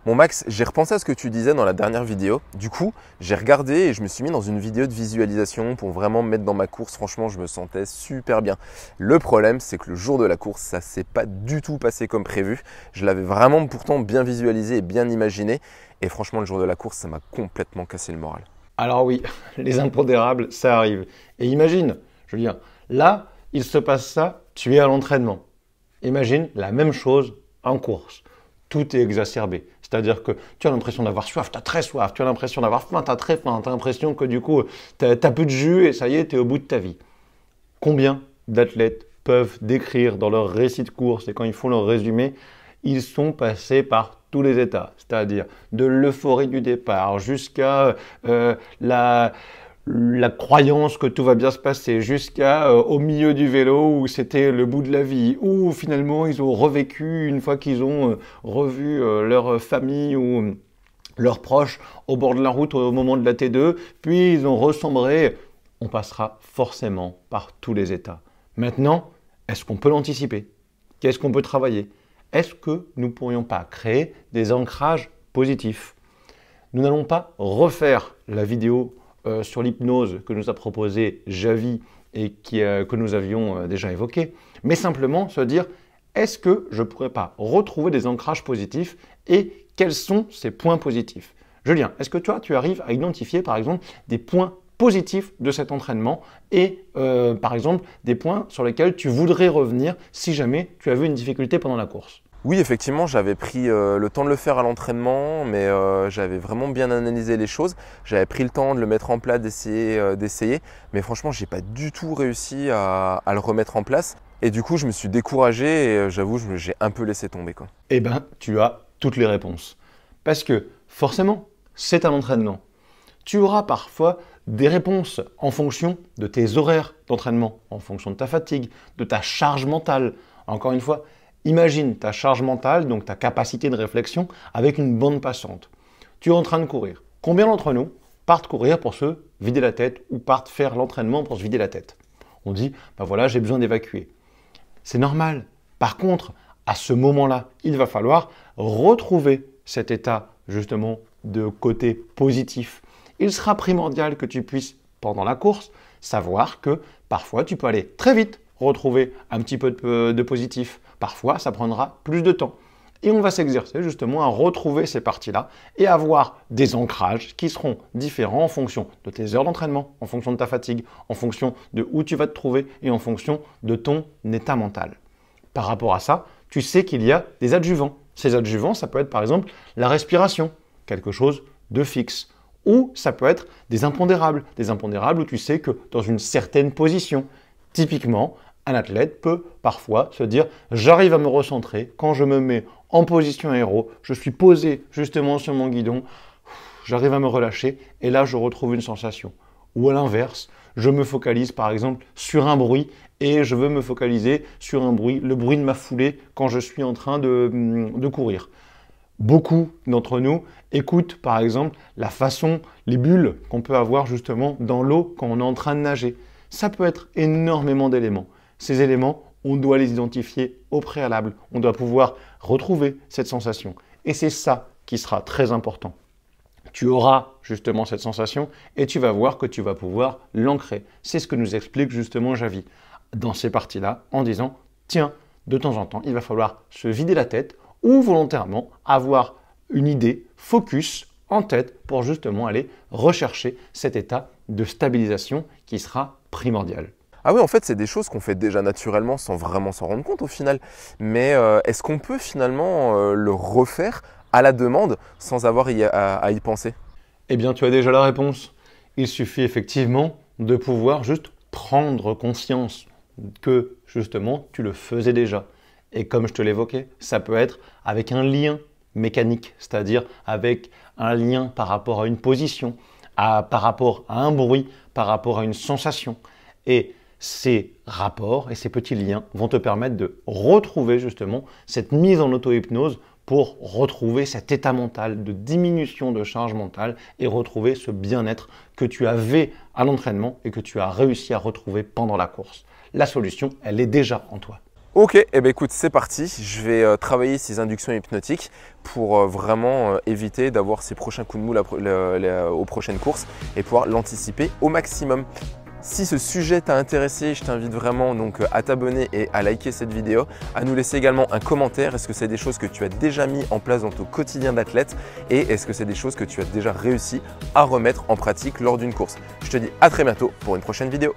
Bon Max, j'ai repensé à ce que tu disais dans la dernière vidéo. Du coup, j'ai regardé et je me suis mis dans une vidéo de visualisation pour vraiment me mettre dans ma course. Franchement, je me sentais super bien. Le problème, c'est que le jour de la course, ça s'est pas du tout passé comme prévu. Je l'avais vraiment pourtant bien visualisé et bien imaginé. Et franchement, le jour de la course, ça m'a complètement cassé le moral. Alors oui, les impondérables, ça arrive. Et imagine, je veux dire, là, il se passe ça, tu es à l'entraînement. Imagine la même chose en course. Tout est exacerbé. C'est-à-dire que tu as l'impression d'avoir soif, tu as très soif, tu as l'impression d'avoir faim, tu as très faim, tu as l'impression que du coup, tu as peu de jus et ça y est, tu es au bout de ta vie. Combien d'athlètes peuvent décrire dans leur récit de course et quand ils font leur résumé, ils sont passés par tous les états, c'est-à-dire de l'euphorie du départ jusqu'à la croyance que tout va bien se passer, jusqu'à au milieu du vélo où c'était le bout de la vie, où finalement ils ont revécu une fois qu'ils ont revu leur famille ou leurs proches au bord de la route au moment de la T2, puis ils ont ressombré. On passera forcément par tous les états. Maintenant, est-ce qu'on peut l'anticiper? Qu'est-ce qu'on peut travailler? Est-ce que nous ne pourrions pas créer des ancrages positifs? Nous n'allons pas refaire la vidéo sur l'hypnose que nous a proposé Javi et que nous avions déjà évoqué, mais simplement se dire, est-ce que je ne pourrais pas retrouver des ancrages positifs et quels sont ces points positifs? Julien, est-ce que toi, tu arrives à identifier par exemple des points positifs de cet entraînement et par exemple des points sur lesquels tu voudrais revenir si jamais tu avais une difficulté pendant la course? Oui, effectivement, j'avais pris le temps de le faire à l'entraînement, mais j'avais vraiment bien analysé les choses. J'avais pris le temps de le mettre en place, d'essayer, mais franchement, j'ai pas du tout réussi à le remettre en place. Et du coup, je me suis découragé et j'avoue, j'ai un peu laissé tomber, quoi. Eh bien, tu as toutes les réponses. Parce que forcément, c'est un entraînement. Tu auras parfois des réponses en fonction de tes horaires d'entraînement, en fonction de ta fatigue, de ta charge mentale. Encore une fois, imagine ta charge mentale, donc ta capacité de réflexion, avec une bande passante. Tu es en train de courir. Combien d'entre nous partent courir pour se vider la tête ou partent faire l'entraînement pour se vider la tête? On dit, ben voilà, j'ai besoin d'évacuer. C'est normal. Par contre, à ce moment-là, il va falloir retrouver cet état justement de côté positif. Il sera primordial que tu puisses, pendant la course, savoir que parfois tu peux aller très vite retrouver un petit peu de positif. Parfois, ça prendra plus de temps. Et on va s'exercer justement à retrouver ces parties-là et avoir des ancrages qui seront différents en fonction de tes heures d'entraînement, en fonction de ta fatigue, en fonction de où tu vas te trouver et en fonction de ton état mental. Par rapport à ça, tu sais qu'il y a des adjuvants. Ces adjuvants, ça peut être par exemple la respiration, quelque chose de fixe. Ou ça peut être des impondérables où tu sais que dans une certaine position, typiquement, un athlète peut parfois se dire « j'arrive à me recentrer quand je me mets en position aéro, je suis posé justement sur mon guidon, j'arrive à me relâcher et là je retrouve une sensation ». Ou à l'inverse, je me focalise par exemple sur un bruit et je veux me focaliser sur un bruit, le bruit de ma foulée quand je suis en train de courir. Beaucoup d'entre nous écoutent par exemple la façon, les bulles qu'on peut avoir justement dans l'eau quand on est en train de nager. Ça peut être énormément d'éléments. Ces éléments, on doit les identifier au préalable. On doit pouvoir retrouver cette sensation. Et c'est ça qui sera très important. Tu auras justement cette sensation et tu vas voir que tu vas pouvoir l'ancrer. C'est ce que nous explique justement Javi dans ces parties-là en disant « tiens, de temps en temps, il va falloir se vider la tête ou volontairement avoir une idée, focus en tête pour justement aller rechercher cet état de stabilisation qui sera primordial. » Ah oui, en fait, c'est des choses qu'on fait déjà naturellement sans vraiment s'en rendre compte au final. Mais est-ce qu'on peut finalement le refaire à la demande sans avoir à y penser? Eh bien, tu as déjà la réponse. Il suffit effectivement de pouvoir juste prendre conscience que justement tu le faisais déjà. Et comme je te l'évoquais, ça peut être avec un lien mécanique, c'est-à-dire avec un lien par rapport à une position, par rapport à un bruit, par rapport à une sensation. Et ces rapports et ces petits liens vont te permettre de retrouver justement cette mise en auto-hypnose pour retrouver cet état mental de diminution de charge mentale et retrouver ce bien-être que tu avais à l'entraînement et que tu as réussi à retrouver pendant la course. La solution, elle est déjà en toi. Ok, eh ben écoute, c'est parti. Je vais travailler ces inductions hypnotiques pour vraiment éviter d'avoir ces prochains coups de mou aux prochaines courses et pouvoir l'anticiper au maximum. Si ce sujet t'a intéressé, je t'invite vraiment donc à t'abonner et à liker cette vidéo, à nous laisser également un commentaire. Est-ce que c'est des choses que tu as déjà mis en place dans ton quotidien d'athlète et est-ce que c'est des choses que tu as déjà réussi à remettre en pratique lors d'une course? Je te dis à très bientôt pour une prochaine vidéo.